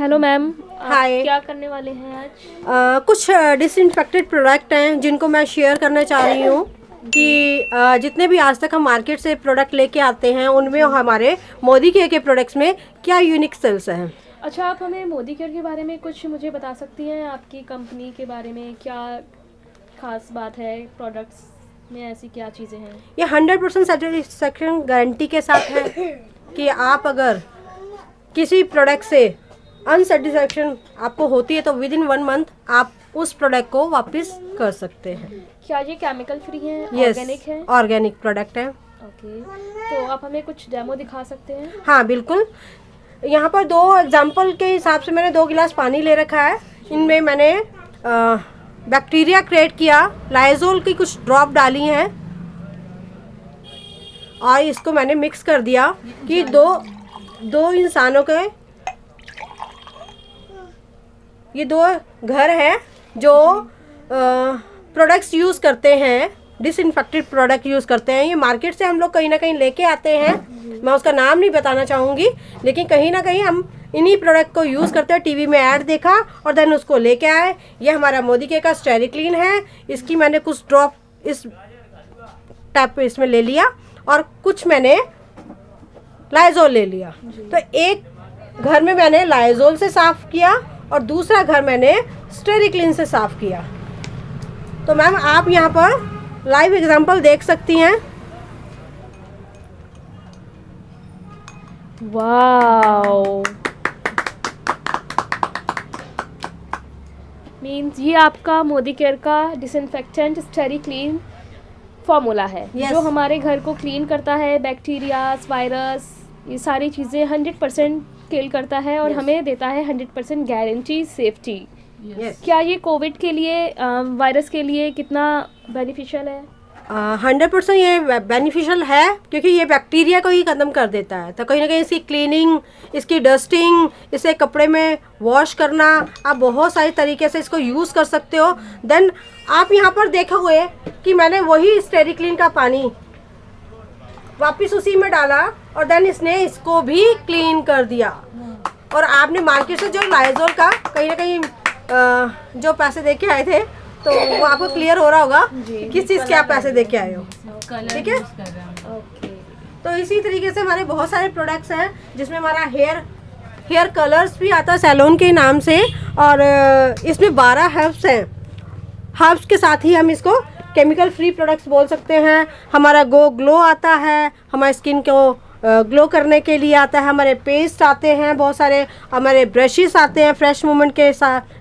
Hello ma'am, हाय। क्या करने वाले हैं आज? कुछ डिसइंफेक्टेड प्रोडक्ट हैं जिनको मैं शेयर करना चाह रही हूँ कि जितने भी आज तक हम मार्केट से प्रोडक्ट लेके आते हैं उनमें हमारे मोदी केयर के प्रोडक्ट्स में क्या यूनिक सेल्स हैं। अच्छा, आप हमें मोदी केयर के बारे में कुछ मुझे बता सकती हैं? आपकी कंपनी के बारे में क्या खास बात है? प्रोडक्ट्स में ऐसी क्या चीज़ें हैं? ये 100% सेटिस्फैक्शन गारंटी के साथ है कि आप अगर किसी प्रोडक्ट से अनसेटिस्फैक्शन आपको होती है तो विद इन 1 मंथ आप उस प्रोडक्ट को वापस कर सकते हैं। क्या ये केमिकल फ्री है? यस, ऑर्गेनिक है? ऑर्गेनिक प्रोडक्ट है। ओके, तो आप हमें कुछ डेमो दिखा सकते हैं? हाँ बिल्कुल। यहाँ पर 2 एग्जाम्पल के हिसाब से मैंने 2 गिलास पानी ले रखा है। इनमें मैंने बैक्टीरिया क्रिएट किया, लाइजोल की कुछ ड्रॉप डाली हैं और इसको मैंने मिक्स कर दिया कि दो इंसानों के ये 2 घर हैं जो प्रोडक्ट्स यूज़ करते हैं, डिसइंफेक्टेड प्रोडक्ट यूज़ करते हैं। ये मार्केट से हम लोग कहीं ना कहीं लेके आते हैं, मैं उसका नाम नहीं बताना चाहूँगी, लेकिन कहीं ना कहीं हम इन्हीं प्रोडक्ट को यूज़ करते हैं। टीवी में ऐड देखा और देन उसको लेके आए। ये हमारा मोदी केयर का स्टेरिक्लीन है, इसकी मैंने कुछ ड्रॉप इस टैप पे इसमें ले लिया और कुछ मैंने लाइजोल ले लिया। तो एक घर में मैंने लाइजोल से साफ़ किया और दूसरा घर मैंने स्टेरिक्लीन से साफ़ किया। तो मैम आप यहाँ पर लाइव एग्जांपल देख सकती हैं। वाओ, मीन्स ये आपका मोदी केयर का डिसइंफेक्टेंट स्टेरिक्लीन फार्मूला है। Yes. जो हमारे घर को क्लीन करता है, बैक्टीरिया, वायरस, ये सारी चीज़ें 100% किल करता है और Yes. हमें देता है 100% गारंटी सेफ्टी। Yes. क्या ये कोविड के लिए, वायरस के लिए कितना बेनिफिशियल है? 100% ये बेनिफिशियल है क्योंकि ये बैक्टीरिया को ही ख़त्म कर देता है। तो कहीं ना कहीं इसकी क्लीनिंग, इसकी डस्टिंग, इसे कपड़े में वॉश करना, आप बहुत सारे तरीके से इसको यूज़ कर सकते हो। देन आप यहाँ पर देखोगे कि मैंने वही स्टेरिक्लीन का पानी वापस उसी में डाला और देन इसने इसको भी क्लीन कर दिया। और आपने मार्केट से जो लाइजोल का कहीं ना कहीं जो पैसे दे के आए थे तो वो आपको क्लियर हो रहा होगा किस चीज़ के आप पैसे दे के आए हो, ठीक है। ओके, तो इसी तरीके से हमारे बहुत सारे प्रोडक्ट्स हैं जिसमें हमारा हेयर कलर्स भी आता है सैलून के नाम से। और इसमें 12 हर्ब्स हैं। हर्ब्स के साथ ही हम इसको केमिकल फ्री प्रोडक्ट्स बोल सकते हैं। हमारा ग्लो आता है, हमारी स्किन को ग्लो करने के लिए आता है। हमारे पेस्ट आते हैं बहुत सारे, हमारे ब्रशेस आते हैं फ्रेश मूवमेंट के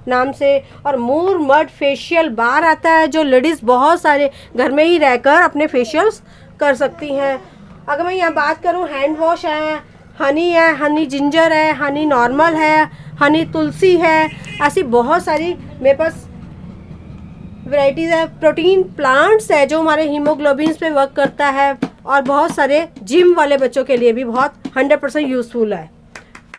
नाम से, और मूर मड फेशियल बार आता है जो लेडीज़ बहुत सारे घर में ही रहकर अपने फेशियल्स कर सकती हैं। अगर मैं यहाँ बात करूँ, हैंड वॉश है, हनी जिंजर है, हनी नॉर्मल है, हनी तुलसी है, ऐसी बहुत सारी मेरे पास वैराइटीज़ है। प्रोटीन प्लांट्स है जो हमारे हीमोग्लोबिन पे वर्क करता है, और बहुत सारे जिम वाले बच्चों के लिए भी बहुत 100% यूज़फुल है।